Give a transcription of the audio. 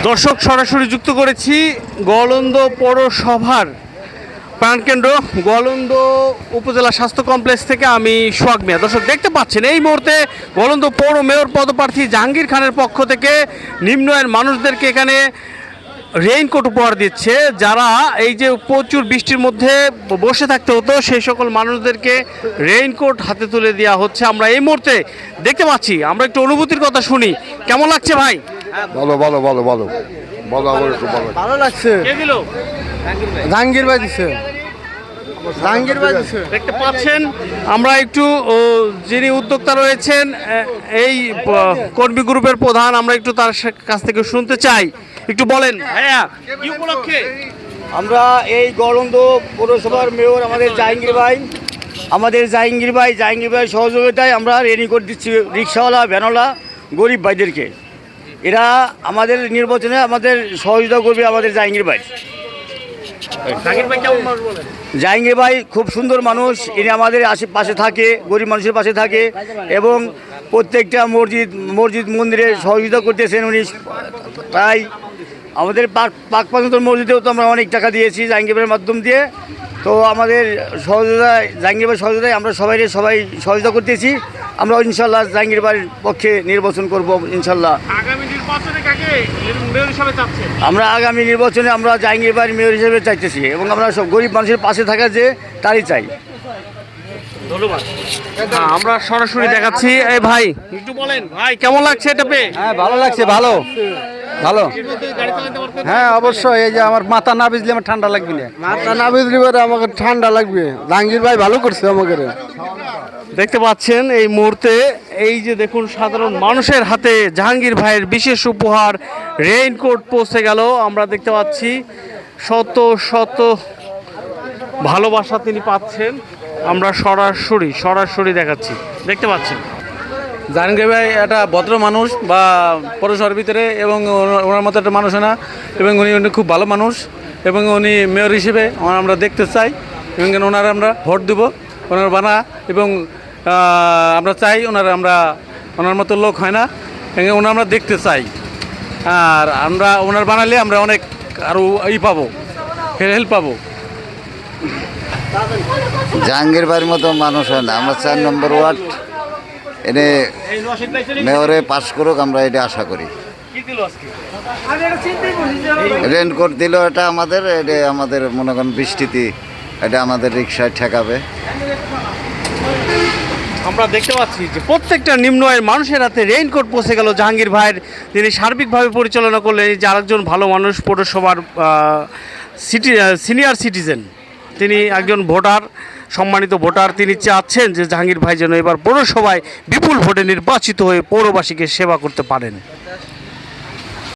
দর্শক সরাসরি যুক্ত করেছি গোয়ালন্দ পৌরসভার প্রাণকেন্দ্র গোয়ালন্দ উপজেলা স্বাস্থ্য কমপ্লেক্স থেকে আমি সোহাগ মিয়া। দর্শক দেখতে পাচ্ছেন এই মুহূর্তে গোয়ালন্দ পৌর মেয়র পদপ্রার্থী জাহাঙ্গীর খানের পক্ষ থেকে নিম্ন আয়ের মানুষদেরকে এখানে রেইনকোট উপহার দিচ্ছে। যারা এই যে প্রচুর বৃষ্টির মধ্যে বসে থাকতে হতো সেই সকল মানুষদেরকে রেইনকোট হাতে তুলে দেওয়া হচ্ছে। আমরা এই মুহূর্তে দেখতে পাচ্ছি, আমরা একটু অনুভূতির কথা শুনি। কেমন লাগছে ভাই? ভালো ভালো ভালো ভালো ভালো আমার একটু ভালো ভালো লাগছে। কে দিল? জাহাঙ্গীর ভাই দিছে। জাহাঙ্গীর ভাই দিছে। দেখতে পাচ্ছেন আমরা একটু যিনি উদ্যোক্তা রয়েছেন এই কর্মী গ্রুপের প্রধান, আমরা একটু তার কাছ থেকে শুনতে চাই। একটু বলেন ভাইয়া কি উপলক্ষে? আমরা এই গোয়ালন্দ পৌরসভার মেয়র আমাদের জাহাঙ্গীর ভাই সহযোগিতায় আমরা রেইনকোট দিচ্ছি রিক্সাওয়ালা ভ্যানওয়ালা গরিব ভাইদেরকে। এরা আমাদের নির্বাচনে আমাদের সহযোগিতা করবে আমাদের জাহাঙ্গীর ভাই। জাহাঙ্গীর ভাই খুব সুন্দর মানুষ, ইনি আমাদের আশেপাশে থাকে, গরিব মানুষের পাশে থাকে এবং প্রত্যেকটা মসজিদ মন্দিরে সহযোগিতা করতেছেন উনি। তাই আমাদের পাক পর্যন্ত মসজিদেও তো আমরা অনেক টাকা দিয়েছি জাহাঙ্গীর ভাইয়ের মাধ্যম দিয়ে। তো আমাদের সহযোগিতায় জাহাঙ্গীর ভাই সহযোগিতায় আমরা সবাই সহযোগিতা করতেছি। আমরা ইনশাল্লাহ জাহাঙ্গীর ভাইয়ের পক্ষে নির্বাচন করব ইনশাল্লাহ। আমরা আগামী নির্বাচনে আমরা জাহাঙ্গীর ভাইয়ের মেয়র হিসেবে চাইতেছি এবং আমরা সব গরিব মানুষের পাশে থাকা যে তারই চাই। ধন্যবাদ। আমরা সরাসরি দেখাচ্ছি। এই ভাই একটু বলেন ভাই কেমন লাগছে এটা পেয়ে? হ্যাঁ ভালো লাগছে, ভালো ভালো। হ্যাঁ অবশ্যই, এই যে আমার মাথা না ভিজলে আমার ঠান্ডা লাগবে না। মাথা না বুঝলি পরে আমাকে ঠান্ডা লাগবে। জাহাঙ্গীর ভাই ভালো করছে আমাকে। দেখতে পাচ্ছেন এই মুহূর্তে এই যে দেখুন সাধারণ মানুষের হাতে জাহাঙ্গীর ভাইয়ের বিশেষ উপহার রেইনকোট পৌঁছে গেল। আমরা দেখতে পাচ্ছি শত শত ভালোবাসা তিনি পাচ্ছেন। আমরা সরাসরি দেখাচ্ছি, দেখতে পাচ্ছেন। জাহাঙ্গীর ভাই একটা ভদ্র মানুষ বা পৌরসভার ভিতরে, এবং ওনার মতো একটা মানুষ না, এবং উনি খুব ভালো মানুষ, এবং উনি মেয়র হিসেবে আমরা দেখতে চাই এবং ওনার আমরা ভোট দেব ওনার বানা, এবং আমরা চাই ওনার মতো লোক হয় না, ওনার আমরা দেখতে চাই। আর আমরা ওনার বানালে আমরা অনেক আরও পাবো, হেল্প পাবো। জাহাঙ্গীর ভাইয়ের মতো মানুষ হয় না। আমরা 4 নম্বর ওয়ার্ড এনে মেয়রে পাশ করুক, আমরা এটা আশা করি। রেইনকোট দিল, এটা আমাদের মনে করেন বৃষ্টিতে এটা আমাদের রিক্সায় ঠেকাবে। আমরা দেখতে পাচ্ছি যে প্রত্যেকটা নিম্ন আয়ের মানুষের হাতে রেইনকোট পৌঁছে গেল জাহাঙ্গীর ভাইয়ের। তিনি সার্বিকভাবে পরিচালনা করলেন যে আরেকজন ভালো মানুষ পৌরসভার সিনিয়র সিটিজেন, তিনি একজন ভোটার, সম্মানিত ভোটার। তিনি চাচ্ছেন যে জাহাঙ্গীর ভাই যেন এবার পৌরসভায় বিপুল ভোটে নির্বাচিত হয়ে পৌরবাসীকে সেবা করতে পারেন।